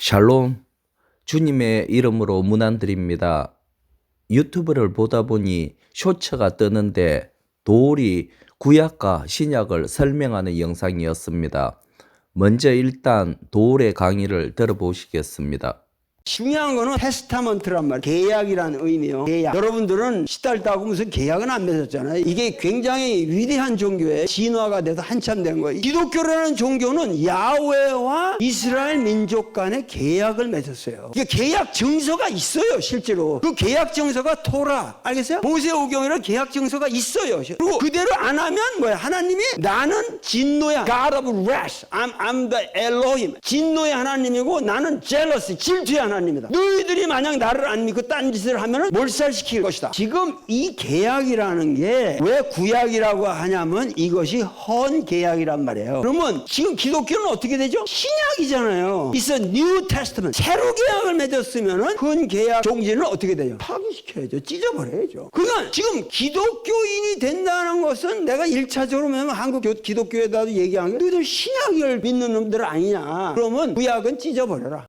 샬롬, 주님의 이름으로 문안드립니다. 유튜브를 보다 보니 쇼츠가 뜨는데 도올이 구약과 신약을 설명하는 영상이었습니다. 먼저 일단 도올의 강의를 들어보시겠습니다. 중요한 거는 테스타먼트란 말, 계약이라는 의미요. 계약. 여러분들은 시달다고 무슨 계약은 안 맺었잖아요. 이게 굉장히 위대한 종교에 진화가 돼서 한참 된 거예요. 기독교라는 종교는 야훼와 이스라엘 민족 간의 계약을 맺었어요. 이게 계약 증서가 있어요, 실제로. 그 계약 증서가 토라, 알겠어요? 모세오경이라는 계약 증서가 있어요. 그리고 그대로 안 하면 뭐야? 하나님이 나는 진노야, God of wrath, I'm the Elohim. 진노의 하나님이고 나는 jealousy, 질투의 하나님. 너희들이 만약 나를 안 믿고 딴 짓을 하면 몰살시킬 것이다. 지금 이 계약이라는 게 왜 구약이라고 하냐면 이것이 헌 계약이란 말이에요. 그러면 지금 기독교는 어떻게 되죠? 신약이잖아요. It's a new testament. 새로 계약을 맺었으면 헌 계약 종지는 어떻게 돼요? 파기시켜야죠. 찢어버려야죠. 그러니까 지금 기독교인이 된다는 것은 내가 1차적으로 한국 기독교에다도 얘기한 게 너희들 신약을 믿는 놈들 아니냐. 그러면 구약은 찢어버려라.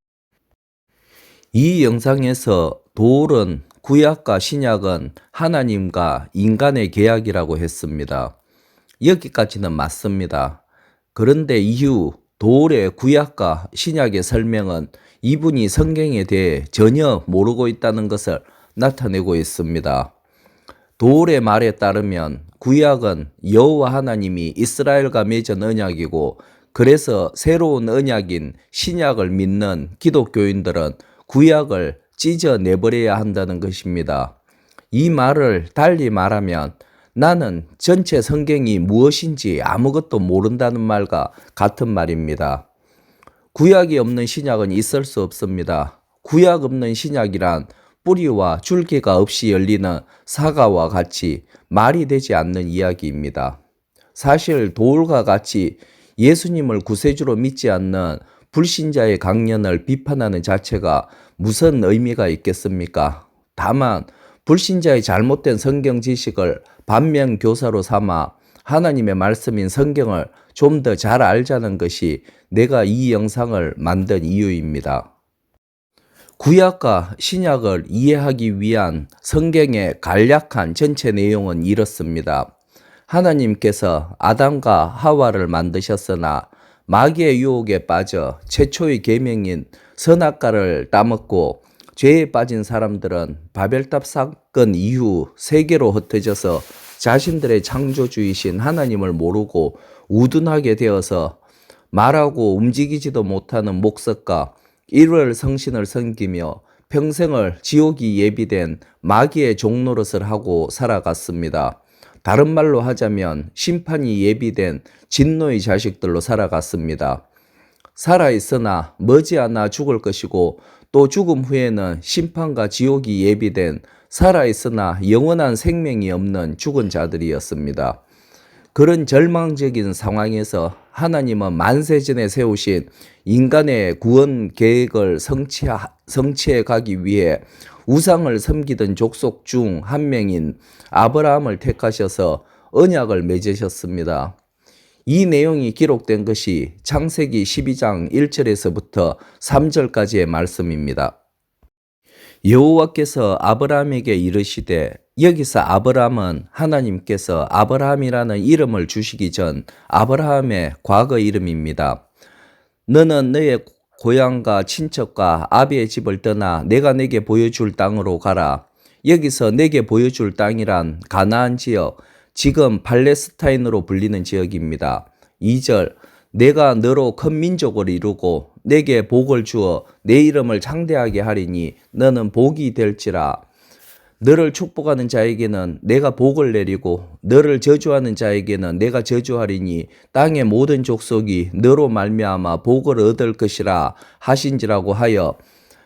이 영상에서 도올은 구약과 신약은 하나님과 인간의 계약이라고 했습니다. 여기까지는 맞습니다. 그런데 이후 도올의 구약과 신약의 설명은 이분이 성경에 대해 전혀 모르고 있다는 것을 나타내고 있습니다. 도올의 말에 따르면 구약은 여호와 하나님이 이스라엘과 맺은 언약이고, 그래서 새로운 언약인 신약을 믿는 기독교인들은 구약을 찢어내버려야 한다는 것입니다. 이 말을 달리 말하면 나는 전체 성경이 무엇인지 아무것도 모른다는 말과 같은 말입니다. 구약이 없는 신약은 있을 수 없습니다. 구약 없는 신약이란 뿌리와 줄기가 없이 열리는 사과와 같이 말이 되지 않는 이야기입니다. 사실 도올과 같이 예수님을 구세주로 믿지 않는 불신자의 강연을 비판하는 자체가 무슨 의미가 있겠습니까? 다만 불신자의 잘못된 성경 지식을 반면교사로 삼아 하나님의 말씀인 성경을 좀 더 잘 알자는 것이 내가 이 영상을 만든 이유입니다. 구약과 신약을 이해하기 위한 성경의 간략한 전체 내용은 이렇습니다. 하나님께서 아담과 하와를 만드셨으나 마귀의 유혹에 빠져 최초의 계명인 선악과를 따먹고 죄에 빠진 사람들은 바벨탑 사건 이후 세계로 흩어져서 자신들의 창조주이신 하나님을 모르고 우둔하게 되어서 말하고 움직이지도 못하는 목석과 일월 성신을 섬기며 평생을 지옥이 예비된 마귀의 종노릇을 하고 살아갔습니다. 다른 말로 하자면 심판이 예비된 진노의 자식들로 살아갔습니다. 살아있으나 머지않아 죽을 것이고, 또 죽음 후에는 심판과 지옥이 예비된 살아있으나 영원한 생명이 없는 죽은 자들이었습니다. 그런 절망적인 상황에서 하나님은 만세전에 세우신 인간의 구원 계획을 성취해 가기 위해 우상을 섬기던 족속 중 한 명인 아브라함을 택하셔서 언약을 맺으셨습니다. 이 내용이 기록된 것이 창세기 12장 1절에서부터 3절까지의 말씀입니다. 여호와께서 아브라함에게 이르시되, 여기서 아브라함은 하나님께서 아브라함이라는 이름을 주시기 전 아브라함의 과거 이름입니다. 너는 너의 고향과 친척과 아비의 집을 떠나 내가 내게 보여줄 땅으로 가라. 여기서 내게 보여줄 땅이란 가나안 지역, 지금 팔레스타인으로 불리는 지역입니다. 2절, 내가 너로 큰 민족을 이루고 내게 복을 주어 내 이름을 창대하게 하리니 너는 복이 될지라. 너를 축복하는 자에게는 내가 복을 내리고 너를 저주하는 자에게는 내가 저주하리니 땅의 모든 족속이 너로 말미암아 복을 얻을 것이라 하신지라고 하여,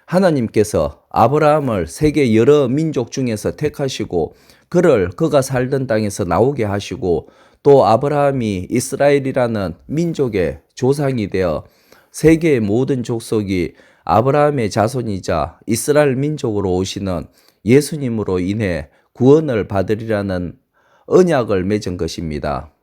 하나님께서 아브라함을 세계 여러 민족 중에서 택하시고 그를 그가 살던 땅에서 나오게 하시고, 또 아브라함이 이스라엘이라는 민족의 조상이 되어 세계의 모든 족속이 아브라함의 자손이자 이스라엘 민족으로 오시는 예수님으로 인해 구원을 받으리라는 언약을 맺은 것입니다.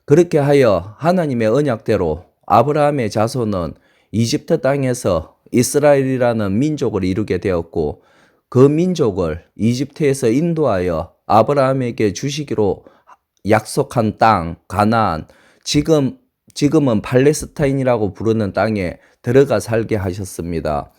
그렇게 하여 하나님의 언약대로 아브라함의 자손은 이집트 땅에서 이스라엘이라는 민족을 이루게 되었고 그 민족을 이집트에서 인도하여 아브라함에게 주시기로 약속한 땅 가나안, 지금은 팔레스타인이라고 부르는 땅에 들어가 살게 하셨습니다.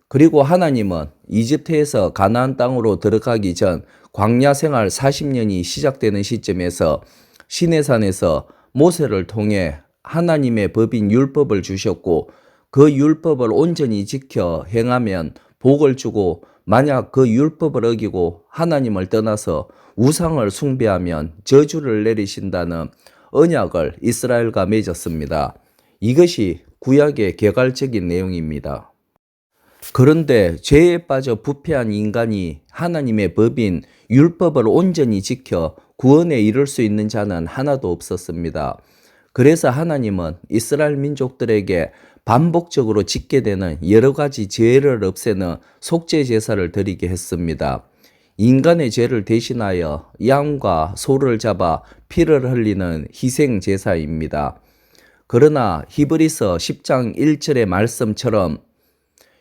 그리고 하나님은 이집트에서 가나안 땅으로 들어가기 전 광야 생활 40년이 시작되는 시점에서 시내산에서 모세를 통해 하나님의 법인 율법을 주셨고 그 율법을 온전히 지켜 행하면 복을 주고 만약 그 율법을 어기고 하나님을 떠나서 우상을 숭배하면 저주를 내리신다는 언약을 이스라엘과 맺었습니다. 이것이 구약의 개괄적인 내용입니다. 그런데 죄에 빠져 부패한 인간이 하나님의 법인 율법을 온전히 지켜 구원에 이를 수 있는 자는 하나도 없었습니다. 그래서 하나님은 이스라엘 민족들에게 반복적으로 짓게 되는 여러 가지 죄를 없애는 속죄 제사를 드리게 했습니다. 인간의 죄를 대신하여 양과 소를 잡아 피를 흘리는 희생 제사입니다. 그러나 히브리서 10장 1절의 말씀처럼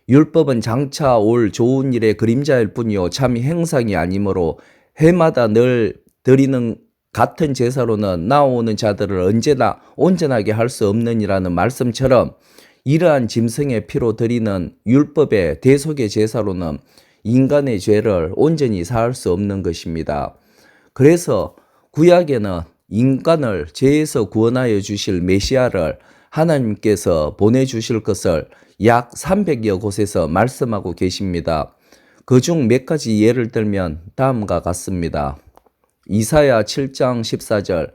율법은 장차 올 좋은 일의 그림자일 뿐이요 참 행상이 아니므로 해마다 늘 드리는 같은 제사로는 나오는 자들을 언제나 온전하게 할 수 없느니라는 말씀처럼 이러한 짐승의 피로 드리는 율법의 대속의 제사로는 인간의 죄를 온전히 사할 수 없는 것입니다. 그래서 구약에는 인간을 죄에서 구원하여 주실 메시아를 하나님께서 보내주실 것을 약 300여 곳에서 말씀하고 계십니다. 그중 몇 가지 예를 들면 다음과 같습니다. 이사야 7장 14절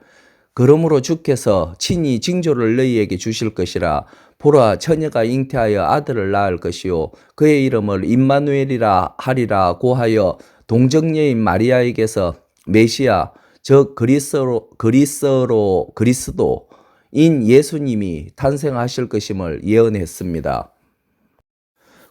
그러므로 주께서 친히 징조를 너희에게 주실 것이라 보라 처녀가 잉태하여 아들을 낳을 것이요 그의 이름을 임마누엘이라 하리라 고하여 동정녀인 마리아에게서 메시아 즉 그리스도인 예수님이 탄생하실 것임을 예언했습니다.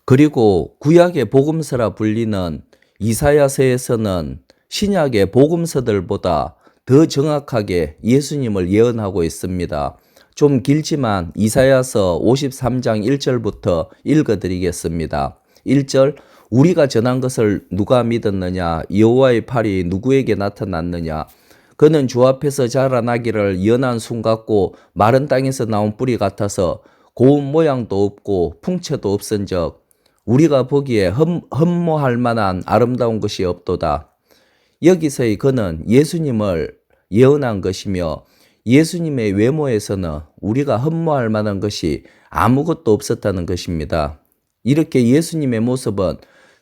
그리고 구약의 복음서라 불리는 이사야서에서는 신약의 복음서들보다 더 정확하게 예수님을 예언하고 있습니다. 좀 길지만 이사야서 53장 1절부터 읽어드리겠습니다. 1절 우리가 전한 것을 누가 믿었느냐 여호와의 팔이 누구에게 나타났느냐 그는 주 앞에서 자라나기를 연한 순 같고 마른 땅에서 나온 뿌리 같아서 고운 모양도 없고 풍채도 없은즉 우리가 보기에 흠모할 만한 아름다운 것이 없도다. 여기서의 그는 예수님을 예언한 것이며 예수님의 외모에서는 우리가 흠모할 만한 것이 아무것도 없었다는 것입니다. 이렇게 예수님의 모습은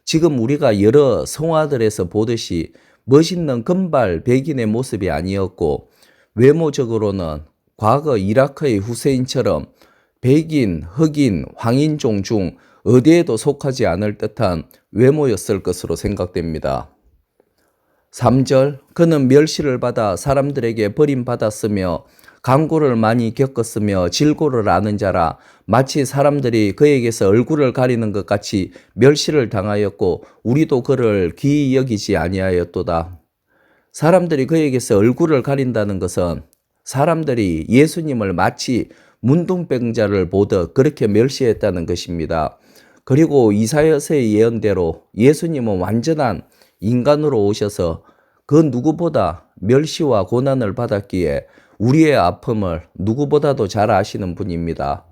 지금 우리가 여러 성화들에서 보듯이 멋있는 금발 백인의 모습이 아니었고 외모적으로는 과거 이라크의 후세인처럼 백인, 흑인, 황인종 중 어디에도 속하지 않을 듯한 외모였을 것으로 생각됩니다. 3절 그는 멸시를 받아 사람들에게 버림받았으며 강고를 많이 겪었으며 질고를 아는 자라 마치 사람들이 그에게서 얼굴을 가리는 것 같이 멸시를 당하였고 우리도 그를 귀히 여기지 아니하였도다. 사람들이 그에게서 얼굴을 가린다는 것은 사람들이 예수님을 마치 문둥병자를 보듯 그렇게 멸시했다는 것입니다. 그리고 이사야서의 예언대로 예수님은 완전한 인간으로 오셔서 그 누구보다 멸시와 고난을 받았기에 우리의 아픔을 누구보다도 잘 아시는 분입니다.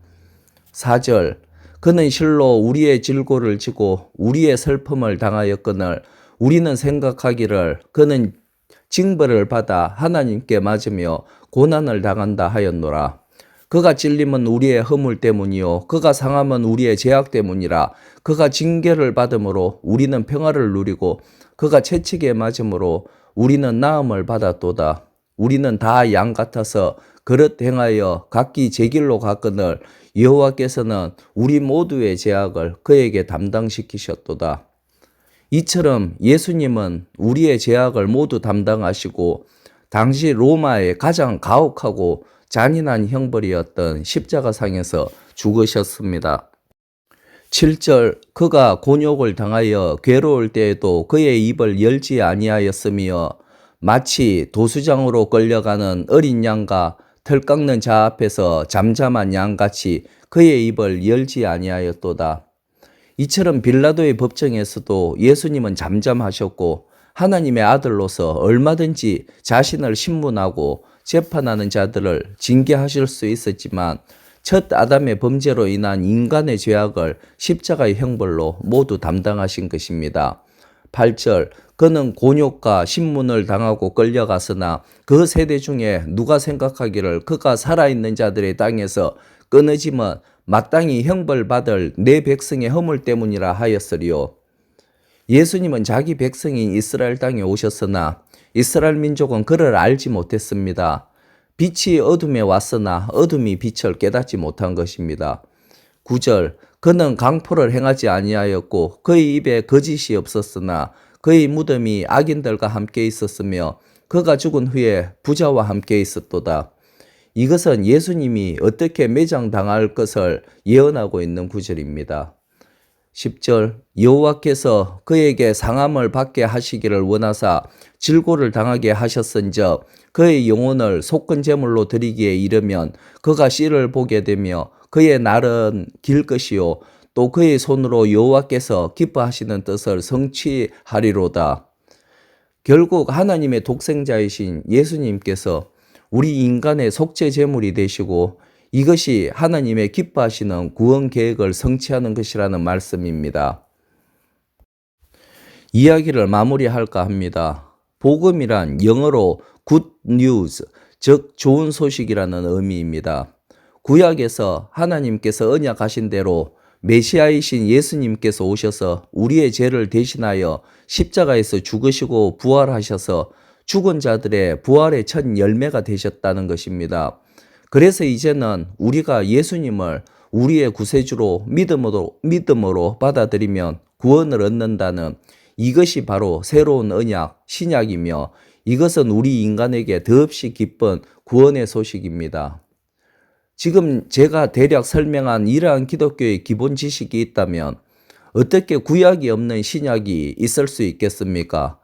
4절 그는 실로 우리의 질고를 지고 우리의 슬픔을 당하였거늘 우리는 생각하기를 그는 징벌을 받아 하나님께 맞으며 고난을 당한다 하였노라. 그가 찔림은 우리의 허물 때문이요 그가 상함은 우리의 죄악 때문이라. 그가 징계를 받음으로 우리는 평화를 누리고 그가 채찍에 맞음으로 우리는 나음을 받았도다. 우리는 다 양 같아서 그릇 행하여 각기 제 길로 갔거늘 여호와께서는 우리 모두의 죄악을 그에게 담당시키셨도다. 이처럼 예수님은 우리의 죄악을 모두 담당하시고 당시 로마의 가장 가혹하고 잔인한 형벌이었던 십자가상에서 죽으셨습니다. 7절 그가 곤욕을 당하여 괴로울 때에도 그의 입을 열지 아니하였으며 마치 도수장으로 끌려가는 어린 양과 털 깎는 자 앞에서 잠잠한 양같이 그의 입을 열지 아니하였도다. 이처럼 빌라도의 법정에서도 예수님은 잠잠하셨고 하나님의 아들로서 얼마든지 자신을 신문하고 재판하는 자들을 징계하실 수 있었지만 첫 아담의 범죄로 인한 인간의 죄악을 십자가의 형벌로 모두 담당하신 것입니다. 8절 그는 곤욕과 신문을 당하고 끌려갔으나 그 세대 중에 누가 생각하기를 그가 살아있는 자들의 땅에서 끊어지면 마땅히 형벌받을 내 백성의 허물 때문이라 하였으리요. 예수님은 자기 백성인 이스라엘 땅에 오셨으나 이스라엘 민족은 그를 알지 못했습니다. 빛이 어둠에 왔으나 어둠이 빛을 깨닫지 못한 것입니다. 9절 그는 강포를 행하지 아니하였고 그의 입에 거짓이 없었으나 그의 무덤이 악인들과 함께 있었으며 그가 죽은 후에 부자와 함께 있었도다. 이것은 예수님이 어떻게 매장당할 것을 예언하고 있는 구절입니다. 10절 여호와께서 그에게 상함을 받게 하시기를 원하사 질고를 당하게 하셨은즉 그의 영혼을 속건 제물로 드리기에 이르면 그가 씨를 보게 되며 그의 날은 길 것이요 또 그의 손으로 여호와께서 기뻐하시는 뜻을 성취하리로다. 결국 하나님의 독생자이신 예수님께서 우리 인간의 속죄 제물이 되시고 이것이 하나님의 기뻐하시는 구원 계획을 성취하는 것이라는 말씀입니다. 이야기를 마무리할까 합니다. 복음이란 영어로 good news, 즉 좋은 소식이라는 의미입니다. 구약에서 하나님께서 언약하신 대로 메시아이신 예수님께서 오셔서 우리의 죄를 대신하여 십자가에서 죽으시고 부활하셔서 죽은 자들의 부활의 첫 열매가 되셨다는 것입니다. 그래서 이제는 우리가 예수님을 우리의 구세주로 믿음으로 받아들이면 구원을 얻는다는 이것이 바로 새로운 언약, 신약이며 이것은 우리 인간에게 더없이 기쁜 구원의 소식입니다. 지금 제가 대략 설명한 이러한 기독교의 기본 지식이 있다면 어떻게 구약이 없는 신약이 있을 수 있겠습니까?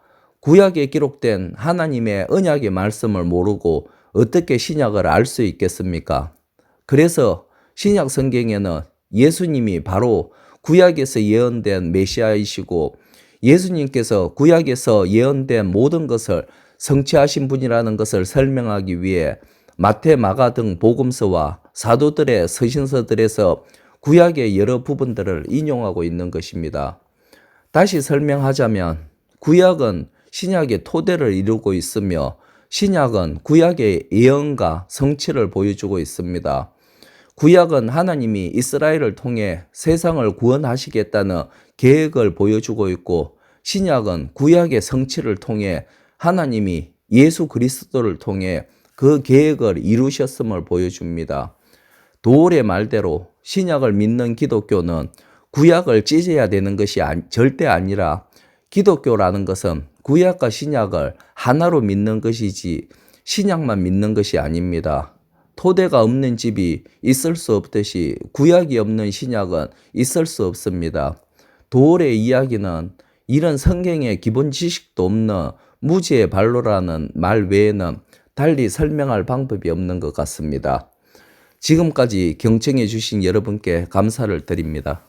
구약에 기록된 하나님의 언약의 말씀을 모르고 어떻게 신약을 알 수 있겠습니까? 그래서 신약 성경에는 예수님이 바로 구약에서 예언된 메시아이시고 예수님께서 구약에서 예언된 모든 것을 성취하신 분이라는 것을 설명하기 위해 마태, 마가 등 복음서와 사도들의 서신서들에서 구약의 여러 부분들을 인용하고 있는 것입니다. 다시 설명하자면 구약은 신약의 토대를 이루고 있으며 신약은 구약의 예언과 성취를 보여주고 있습니다. 구약은 하나님이 이스라엘을 통해 세상을 구원하시겠다는 계획을 보여주고 있고 신약은 구약의 성취를 통해 하나님이 예수 그리스도를 통해 그 계획을 이루셨음을 보여줍니다. 도올의 말대로 신약을 믿는 기독교는 구약을 찢어야 되는 것이 절대 아니라 기독교라는 것은 구약과 신약을 하나로 믿는 것이지 신약만 믿는 것이 아닙니다. 토대가 없는 집이 있을 수 없듯이 구약이 없는 신약은 있을 수 없습니다. 도올의 이야기는 이런 성경의 기본 지식도 없는 무지의 발로라는 말 외에는 달리 설명할 방법이 없는 것 같습니다. 지금까지 경청해 주신 여러분께 감사를 드립니다.